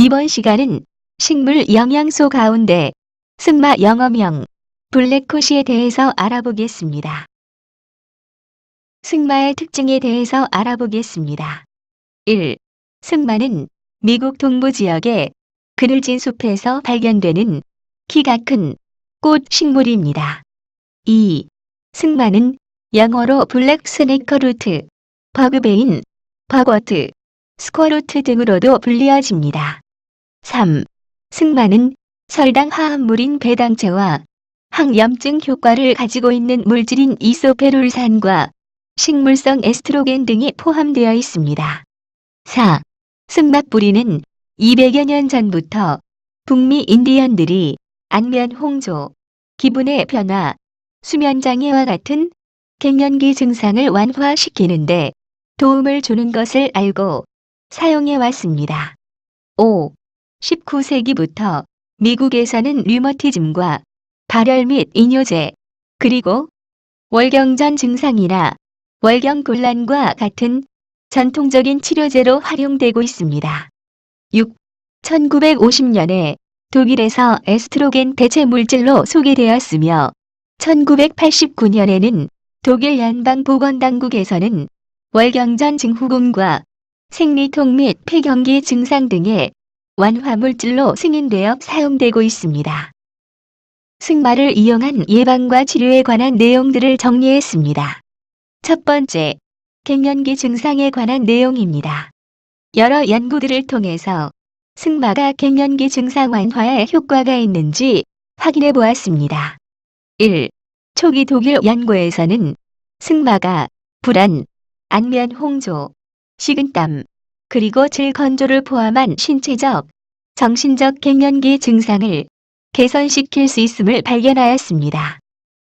이번 시간은 식물 영양소 가운데 승마 영어명 블랙코시에 대해서 알아보겠습니다. 승마의 특징에 대해서 알아보겠습니다. 1. 승마는 미국 동부 지역의 그늘진 숲에서 발견되는 키가 큰 꽃 식물입니다. 2. 승마는 영어로 블랙 스네커루트, 버그베인, 버거트, 스쿼루트 등으로도 불리어집니다. 3. 승마는 설당 화합물인 배당체와 항염증 효과를 가지고 있는 물질인 이소페룰산과 식물성 에스트로겐 등이 포함되어 있습니다. 4. 승마 뿌리는 200여 년 전부터 북미 인디언들이 안면 홍조, 기분의 변화, 수면장애와 같은 갱년기 증상을 완화시키는데 도움을 주는 것을 알고 사용해 왔습니다. 5. 19세기부터 미국에서는 류머티즘과 발열 및 이뇨제, 그리고 월경전 증상이나 월경곤란과 같은 전통적인 치료제로 활용되고 있습니다. 6. 1950년에 독일에서 에스트로겐 대체 물질로 소개되었으며 1989년에는 독일 연방보건당국에서는 월경전 증후군과 생리통 및 폐경기 증상 등의 완화물질로 승인되어 사용되고 있습니다. 승마를 이용한 예방과 치료에 관한 내용들을 정리했습니다. 첫 번째, 갱년기 증상에 관한 내용입니다. 여러 연구들을 통해서 승마가 갱년기 증상 완화에 효과가 있는지 확인해 보았습니다. 1. 초기 독일 연구에서는 승마가 불안, 안면 홍조, 식은땀, 그리고 질건조를 포함한 신체적, 정신적 갱년기 증상을 개선시킬 수 있음을 발견하였습니다.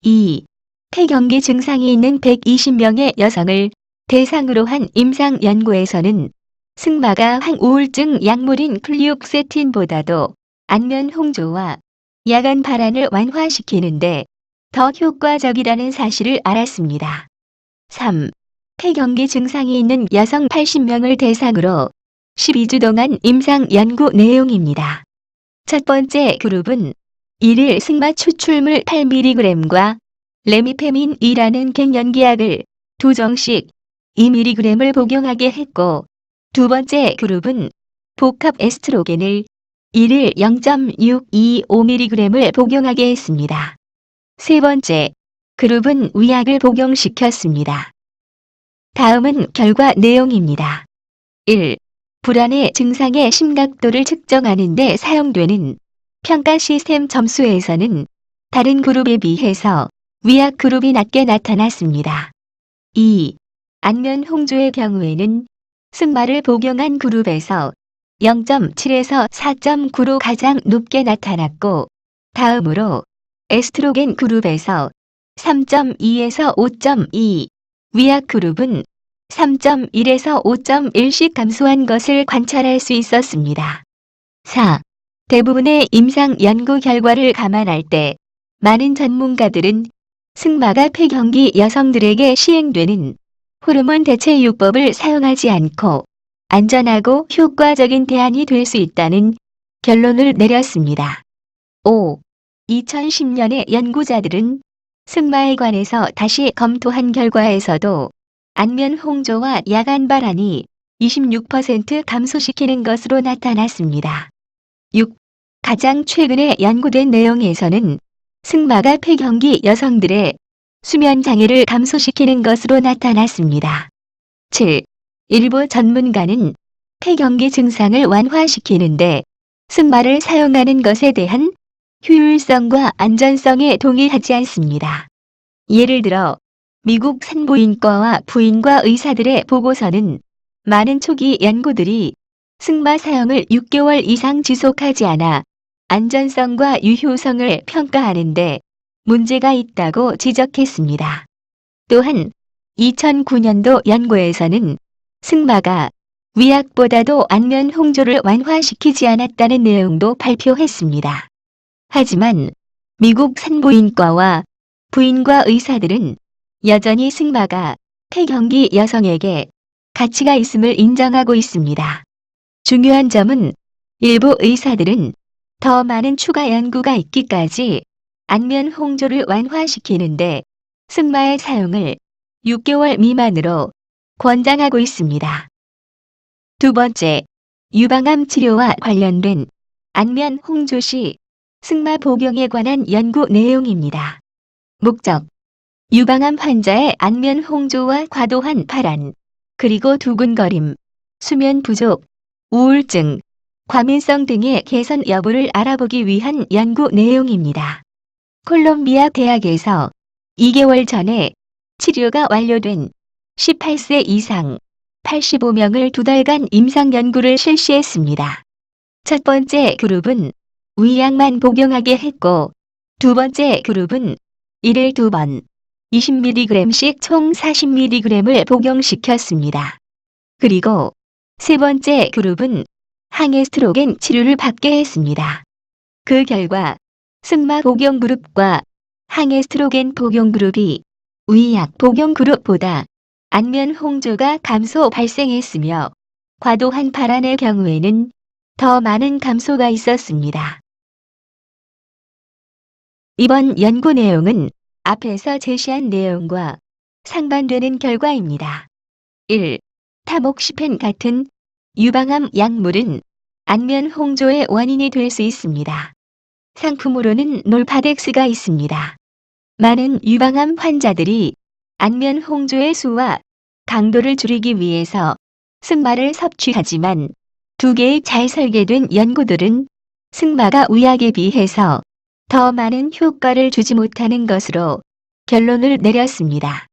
2. 폐경기 증상이 있는 120명의 여성을 대상으로 한 임상 연구에서는 승마가 항우울증 약물인 플리옥세틴보다도 안면 홍조와 야간 발안을 완화시키는데 더 효과적이라는 사실을 알았습니다. 3. 폐경기 증상이 있는 여성 80명을 대상으로 12주 동안 임상 연구 내용입니다. 첫 번째 그룹은 1일 승마 추출물 8mg과 레미페민이라는 갱년기약을 2정씩 2mg을 복용하게 했고, 두 번째 그룹은 복합 에스트로겐을 1일 0.625mg을 복용하게 했습니다. 세 번째 그룹은 위약을 복용시켰습니다. 다음은 결과 내용입니다. 1. 불안의 증상의 심각도를 측정하는 데 사용되는 평가 시스템 점수에서는 다른 그룹에 비해서 위약 그룹이 낮게 나타났습니다. 2. 안면 홍조의 경우에는 승마를 복용한 그룹에서 0.7에서 4.9로 가장 높게 나타났고, 다음으로 에스트로겐 그룹에서 3.2에서 5.2, 위약 그룹은 3.1에서 5.1씩 감소한 것을 관찰할 수 있었습니다. 4. 대부분의 임상 연구 결과를 감안할 때 많은 전문가들은 승마가 폐경기 여성들에게 시행되는 호르몬 대체요법을 사용하지 않고 안전하고 효과적인 대안이 될 수 있다는 결론을 내렸습니다. 5. 2010년에 연구자들은 승마에 관해서 다시 검토한 결과에서도 안면 홍조와 야간 발안이 26% 감소시키는 것으로 나타났습니다. 6. 가장 최근에 연구된 내용에서는 승마가 폐경기 여성들의 수면 장애를 감소시키는 것으로 나타났습니다. 7. 일부 전문가는 폐경기 증상을 완화시키는데 승마를 사용하는 것에 대한 효율성과 안전성에 동의하지 않습니다. 예를 들어 미국 산부인과와 부인과 의사들의 보고서는 많은 초기 연구들이 승마 사용을 6개월 이상 지속하지 않아 안전성과 유효성을 평가하는데 문제가 있다고 지적했습니다. 또한 2009년도 연구에서는 승마가 위약보다도 안면 홍조를 완화시키지 않았다는 내용도 발표했습니다. 하지만 미국 산부인과와 부인과 의사들은 여전히 승마가 폐경기 여성에게 가치가 있음을 인정하고 있습니다. 중요한 점은 일부 의사들은 더 많은 추가 연구가 있기까지 안면 홍조를 완화시키는데 승마의 사용을 6개월 미만으로 권장하고 있습니다. 두 번째, 유방암 치료와 관련된 안면 홍조 시 승마 복용에 관한 연구 내용입니다. 목적: 유방암 환자의 안면 홍조와 과도한 발한, 그리고 두근거림, 수면 부족, 우울증, 과민성 등의 개선 여부를 알아보기 위한 연구 내용입니다. 콜롬비아 대학에서 2개월 전에 치료가 완료된 18세 이상 85명을 2달간 임상 연구를 실시했습니다. 첫 번째 그룹은 위약만 복용하게 했고, 두 번째 그룹은 이를 2번 20mg씩 총 40mg을 복용시켰습니다. 그리고 세 번째 그룹은 항에스트로겐 치료를 받게 했습니다. 그 결과 승마 복용 그룹과 항에스트로겐 복용 그룹이 위약 복용 그룹보다 안면 홍조가 감소 발생했으며, 과도한 발한의 경우에는 더 많은 감소가 있었습니다. 이번 연구 내용은 앞에서 제시한 내용과 상반되는 결과입니다. 1. 타목시펜 같은 유방암 약물은 안면 홍조의 원인이 될 수 있습니다. 상품으로는 놀파덱스가 있습니다. 많은 유방암 환자들이 안면 홍조의 수와 강도를 줄이기 위해서 승마를 섭취하지만, 두 개의 잘 설계된 연구들은 승마가 위약에 비해서 더 많은 효과를 주지 못하는 것으로 결론을 내렸습니다.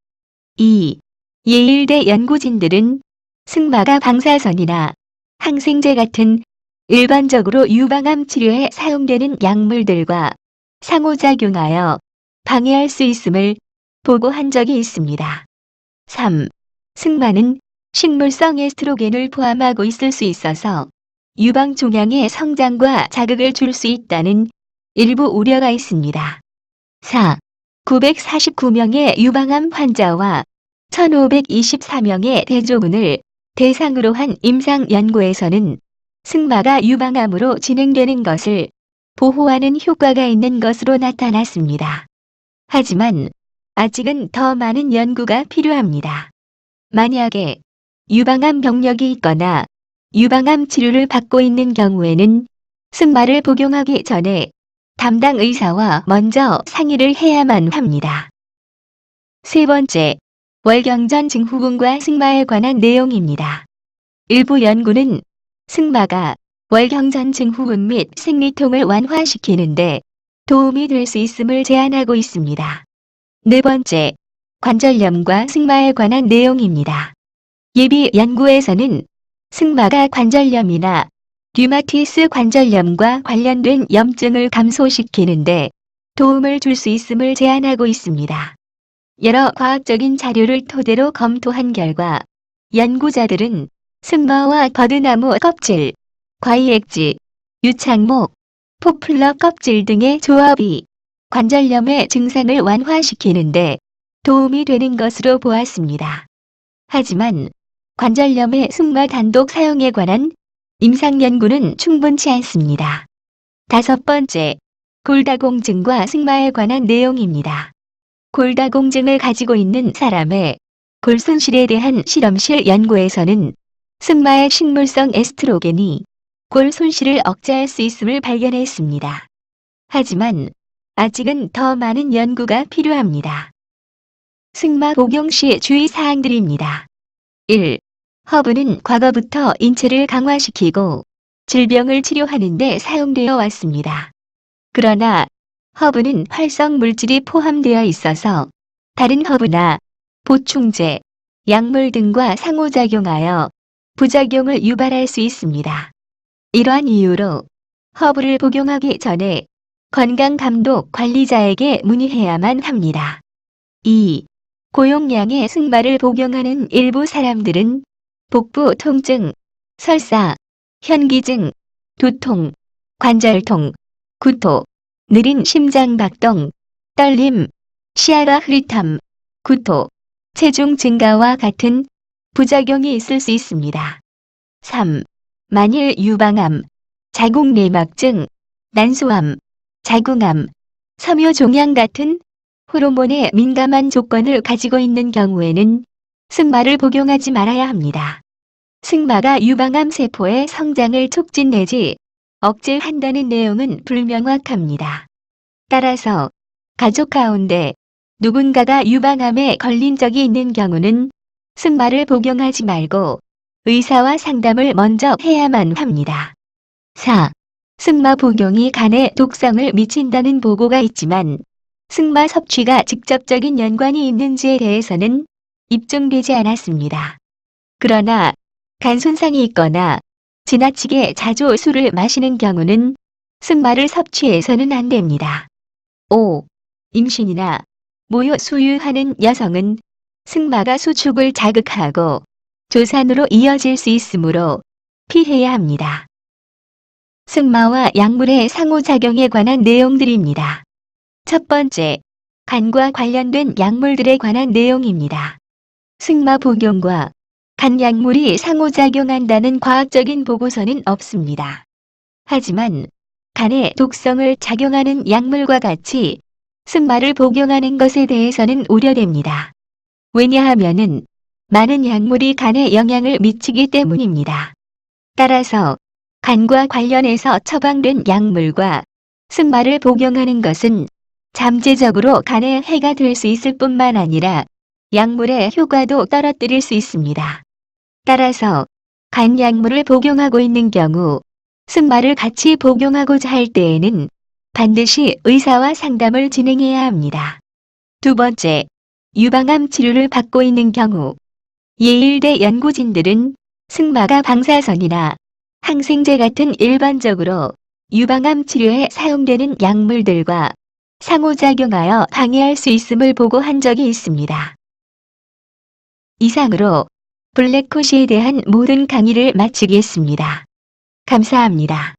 2. 예일대 연구진들은 승마가 방사선이나 항생제 같은 일반적으로 유방암 치료에 사용되는 약물들과 상호작용하여 방해할 수 있음을 보고한 적이 있습니다. 3. 승마는 식물성 에스트로겐을 포함하고 있을 수 있어서 유방 종양의 성장과 자극을 줄 수 있다는 일부 우려가 있습니다. 4. 949명의 유방암 환자와 1524명의 대조군을 대상으로 한 임상 연구에서는 승마가 유방암으로 진행되는 것을 보호하는 효과가 있는 것으로 나타났습니다. 하지만 아직은 더 많은 연구가 필요합니다. 만약에 유방암 병력이 있거나 유방암 치료를 받고 있는 경우에는 승마를 복용하기 전에 담당 의사와 먼저 상의를 해야만 합니다. 세 번째, 월경전 증후군과 승마에 관한 내용입니다. 일부 연구는 승마가 월경전 증후군 및 생리통을 완화시키는데 도움이 될 수 있음을 제안하고 있습니다. 네 번째, 관절염과 승마에 관한 내용입니다. 예비 연구에서는 승마가 관절염이나 류마티스 관절염과 관련된 염증을 감소시키는데 도움을 줄 수 있음을 제안하고 있습니다. 여러 과학적인 자료를 토대로 검토한 결과 연구자들은 승마와 버드나무 껍질, 과이액지, 유창목, 포플러 껍질 등의 조합이 관절염의 증상을 완화시키는데 도움이 되는 것으로 보았습니다. 하지만 관절염의 승마 단독 사용에 관한 임상 연구는 충분치 않습니다. 다섯 번째, 골다공증과 승마에 관한 내용입니다. 골다공증을 가지고 있는 사람의 골순실에 대한 실험실 연구에서는 승마의 식물성 에스트로겐이 골순실을 억제할 수 있음을 발견했습니다. 하지만 아직은 더 많은 연구가 필요합니다. 승마 복용 시 주의사항들입니다. 1. 허브는 과거부터 인체를 강화시키고 질병을 치료하는 데 사용되어 왔습니다. 그러나 허브는 활성 물질이 포함되어 있어서 다른 허브나 보충제, 약물 등과 상호작용하여 부작용을 유발할 수 있습니다. 이러한 이유로 허브를 복용하기 전에 건강감독 관리자에게 문의해야만 합니다. 2. 고용량의 승마를 복용하는 일부 사람들은 복부 통증, 설사, 현기증, 두통, 관절통, 구토, 느린 심장박동, 떨림, 치아가 흐릿함, 구토, 체중 증가와 같은 부작용이 있을 수 있습니다. 3. 만일 유방암, 자궁내막증, 난소암, 자궁암, 섬유종양 같은 호르몬에 민감한 조건을 가지고 있는 경우에는 승마를 복용하지 말아야 합니다. 승마가 유방암 세포의 성장을 촉진 내지 억제한다는 내용은 불명확합니다. 따라서 가족 가운데 누군가가 유방암에 걸린 적이 있는 경우는 승마를 복용하지 말고 의사와 상담을 먼저 해야만 합니다. 4. 승마 복용이 간에 독성을 미친다는 보고가 있지만 승마 섭취가 직접적인 연관이 있는지에 대해서는 입증되지 않았습니다. 그러나 간 손상이 있거나 지나치게 자주 술을 마시는 경우는 승마를 섭취해서는 안 됩니다. 5. 임신이나 모유 수유하는 여성은 승마가 수축을 자극하고 조산으로 이어질 수 있으므로 피해야 합니다. 승마와 약물의 상호작용에 관한 내용들입니다. 첫 번째, 간과 관련된 약물들에 관한 내용입니다. 승마 복용과 간 약물이 상호작용한다는 과학적인 보고서는 없습니다. 하지만 간에 독성을 작용하는 약물과 같이 승마를 복용하는 것에 대해서는 우려됩니다. 왜냐하면은 많은 약물이 간에 영향을 미치기 때문입니다. 따라서 간과 관련해서 처방된 약물과 승마를 복용하는 것은 잠재적으로 간에 해가 될 수 있을 뿐만 아니라 약물의 효과도 떨어뜨릴 수 있습니다. 따라서 간 약물을 복용하고 있는 경우 승마를 같이 복용하고자 할 때에는 반드시 의사와 상담을 진행해야 합니다. 두 번째, 유방암 치료를 받고 있는 경우 예일대 연구진들은 승마가 방사선이나 항생제 같은 일반적으로 유방암 치료에 사용되는 약물들과 상호작용하여 방해할 수 있음을 보고한 적이 있습니다. 이상으로 블랙코시에 대한 모든 강의를 마치겠습니다. 감사합니다.